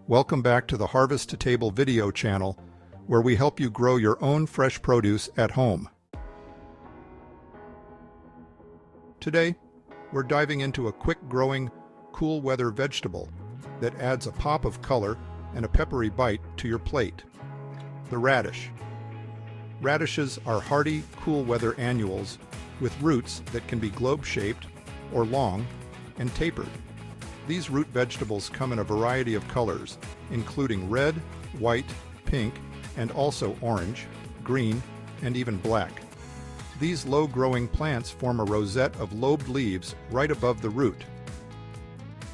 Welcome back to the Harvest to Table video channel, where we help you grow your own fresh produce at home. Today, we're diving into a quick-growing, cool-weather vegetable that adds a pop of color and a peppery bite to your plate: the radish. Radishes are hardy, cool-weather annuals with roots that can be globe-shaped or long and tapered. These root vegetables come in a variety of colors, including red, white, pink, and also orange, green, and even black. These low-growing plants form a rosette of lobed leaves right above the root.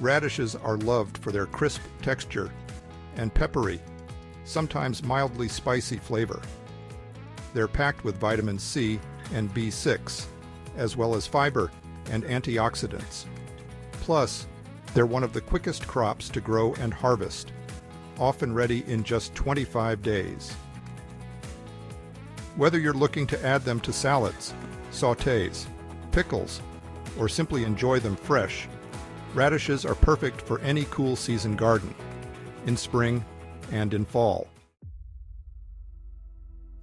Radishes are loved for their crisp texture and peppery, sometimes mildly spicy flavor. They're packed with vitamin C and B6, as well as fiber and antioxidants. Plus, they're one of the quickest crops to grow and harvest, often ready in just 25 days. Whether you're looking to add them to salads, sautés, pickles, or simply enjoy them fresh, radishes are perfect for any cool season garden, in spring and in fall.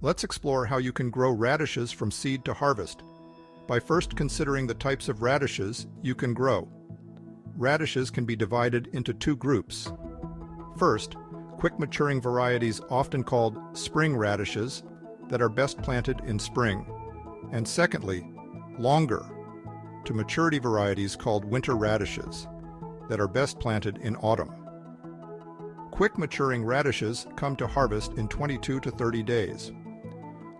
Let's explore how you can grow radishes from seed to harvest, by first considering the types of radishes you can grow. Radishes can be divided into two groups. First, quick-maturing varieties often called spring radishes that are best planted in spring. And secondly, longer to maturity varieties called winter radishes that are best planted in autumn. Quick-maturing radishes come to harvest in 22 to 30 days.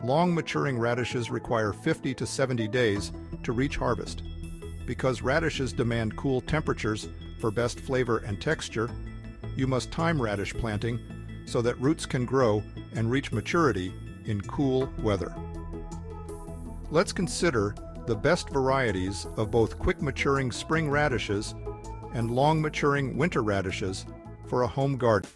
Long-maturing radishes require 50 to 70 days to reach harvest. Because radishes demand cool temperatures for best flavor and texture, you must time radish planting so that roots can grow and reach maturity in cool weather. Let's consider the best varieties of both quick-maturing spring radishes and long-maturing winter radishes for a home garden.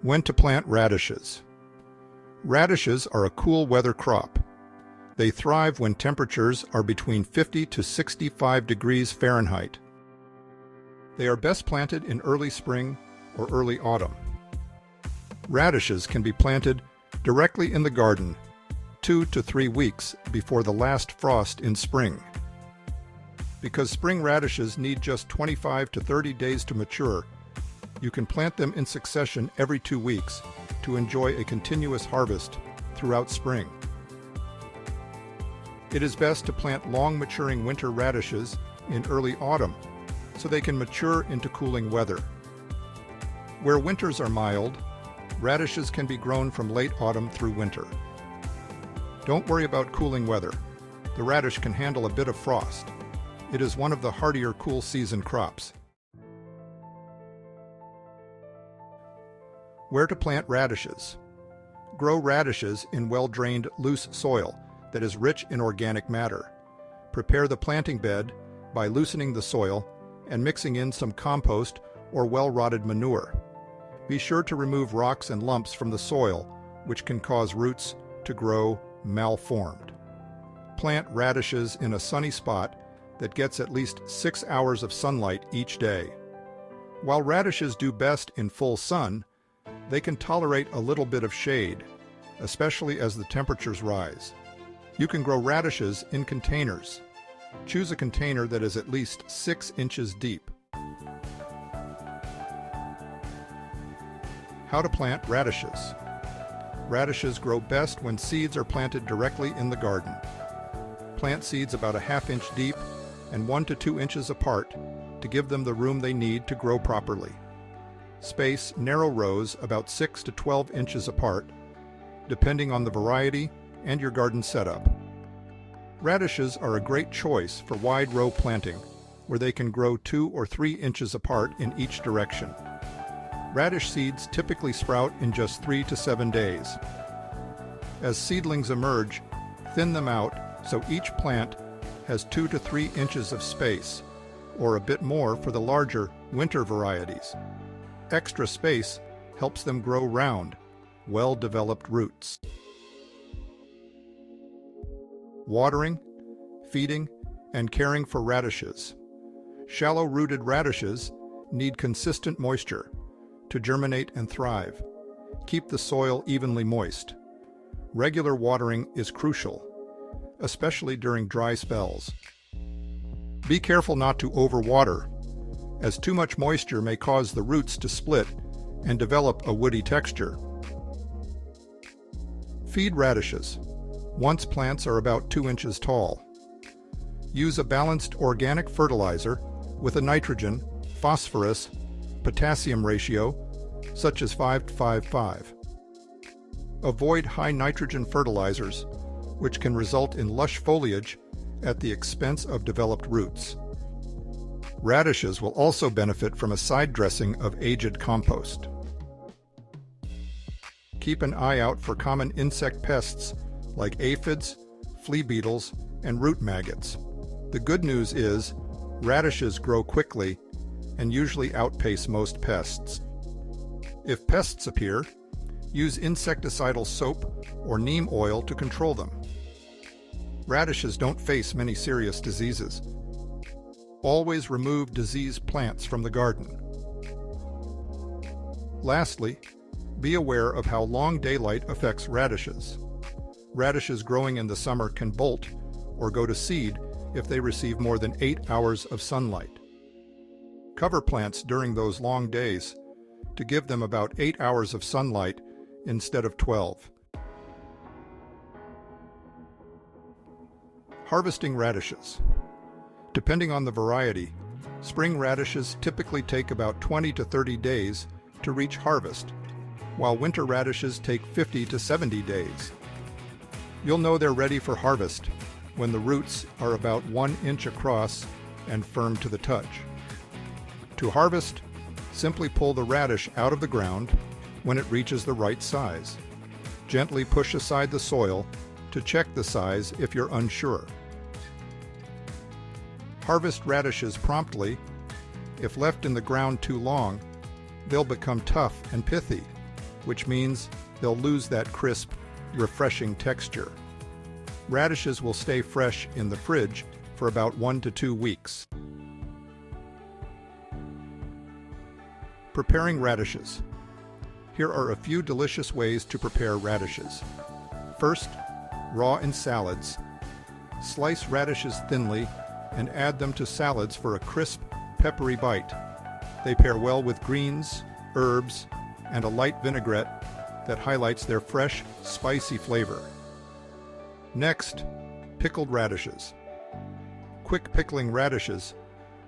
When to plant radishes. Radishes are a cool weather crop. They thrive when temperatures are between 50 to 65 degrees Fahrenheit. They are best planted in early spring or early autumn. Radishes can be planted directly in the garden 2 to 3 weeks before the last frost in spring. Because spring radishes need just 25 to 30 days to mature, you can plant them in succession every 2 weeks to enjoy a continuous harvest throughout spring. It is best to plant long-maturing winter radishes in early autumn so they can mature into cooling weather. Where winters are mild, radishes can be grown from late autumn through winter. Don't worry about cooling weather. The radish can handle a bit of frost. It is one of the hardier cool season crops. Where to plant radishes. Grow radishes in well-drained, loose soil that is rich in organic matter. Prepare the planting bed by loosening the soil and mixing in some compost or well-rotted manure. Be sure to remove rocks and lumps from the soil, which can cause roots to grow malformed. Plant radishes in a sunny spot that gets at least 6 hours of sunlight each day. While radishes do best in full sun, they can tolerate a little bit of shade, especially as the temperatures rise. You can grow radishes in containers. Choose a container that is at least 6 inches deep. How to plant radishes. Radishes grow best when seeds are planted directly in the garden. Plant seeds about a ½ inch deep and 1 to 2 inches apart to give them the room they need to grow properly. Space narrow rows about 6 to 12 inches apart, depending on the variety and your garden setup. Radishes are a great choice for wide row planting, where they can grow 2 or 3 inches apart in each direction. Radish seeds typically sprout in just 3 to 7 days. As seedlings emerge, thin them out so each plant has 2 to 3 inches of space, or a bit more for the larger winter varieties. Extra space helps them grow round, well-developed roots. Watering, feeding, and caring for radishes. Shallow-rooted radishes need consistent moisture to germinate and thrive. Keep the soil evenly moist. Regular watering is crucial, especially during dry spells. Be careful not to overwater, as too much moisture may cause the roots to split and develop a woody texture. Feed radishes once plants are about 2 inches tall. Use a balanced organic fertilizer with a nitrogen, phosphorus, potassium ratio, such as 5:5:5. Avoid high nitrogen fertilizers, which can result in lush foliage at the expense of developed roots. Radishes will also benefit from a side dressing of aged compost. Keep an eye out for common insect pests like aphids, flea beetles, and root maggots. The good news is radishes grow quickly and usually outpace most pests. If pests appear, use insecticidal soap or neem oil to control them. Radishes don't face many serious diseases. Always remove diseased plants from the garden. Lastly, be aware of how long daylight affects radishes. Radishes growing in the summer can bolt or go to seed if they receive more than 8 hours of sunlight. Cover plants during those long days to give them about 8 hours of sunlight instead of 12. Harvesting radishes. Depending on the variety, spring radishes typically take about 20 to 30 days to reach harvest, while winter radishes take 50 to 70 days. You'll know they're ready for harvest when the roots are about 1 inch across and firm to the touch. To harvest, simply pull the radish out of the ground when it reaches the right size. Gently push aside the soil to check the size if you're unsure. Harvest radishes promptly. If left in the ground too long, they'll become tough and pithy. which means they'll lose that crisp, refreshing texture. Radishes will stay fresh in the fridge for about 1 to 2 weeks. Preparing radishes. Here are a few delicious ways to prepare radishes. First, raw in salads. Slice radishes thinly and add them to salads for a crisp, peppery bite. They pair well with greens, herbs, and a light vinaigrette that highlights their fresh, spicy flavor. Next, pickled radishes. Quick pickling radishes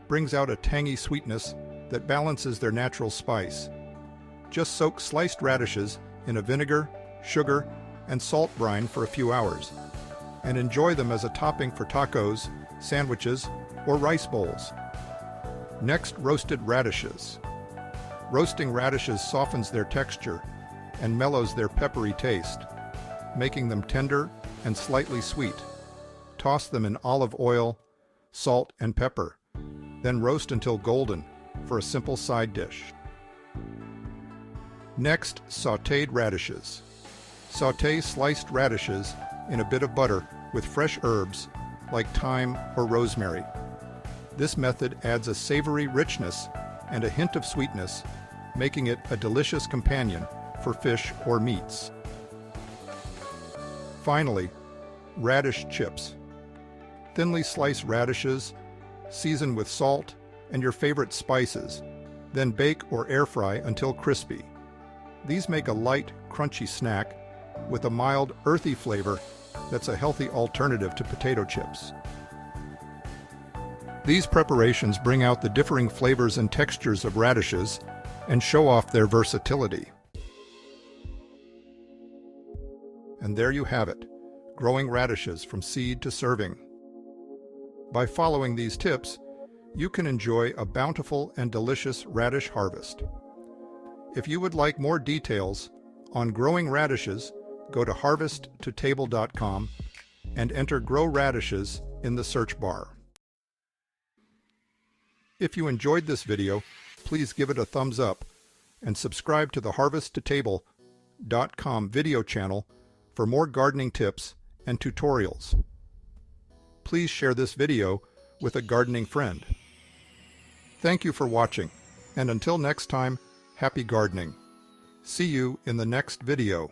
brings out a tangy sweetness that balances their natural spice. Just soak sliced radishes in a vinegar, sugar, and salt brine for a few hours, and enjoy them as a topping for tacos, sandwiches, or rice bowls. Next, roasted radishes. Roasting radishes softens their texture and mellows their peppery taste, making them tender and slightly sweet. Toss them in olive oil, salt, and pepper, then roast until golden for a simple side dish. Next, sautéed radishes. Sauté sliced radishes in a bit of butter with fresh herbs like thyme or rosemary. This method adds a savory richness and a hint of sweetness, making it a delicious companion for fish or meats. Finally, radish chips. Thinly slice radishes, season with salt and your favorite spices, then bake or air fry until crispy. These make a light, crunchy snack with a mild, earthy flavor that's a healthy alternative to potato chips. These preparations bring out the differing flavors and textures of radishes and show off their versatility. And there you have it, growing radishes from seed to serving. By following these tips, you can enjoy a bountiful and delicious radish harvest. If you would like more details on growing radishes, go to harvesttotable.com and enter Grow Radishes in the search bar. If you enjoyed this video, please give it a thumbs up and subscribe to the harvesttotable.com video channel for more gardening tips and tutorials. Please share this video with a gardening friend. Thank you for watching, and until next time, happy gardening. See you in the next video.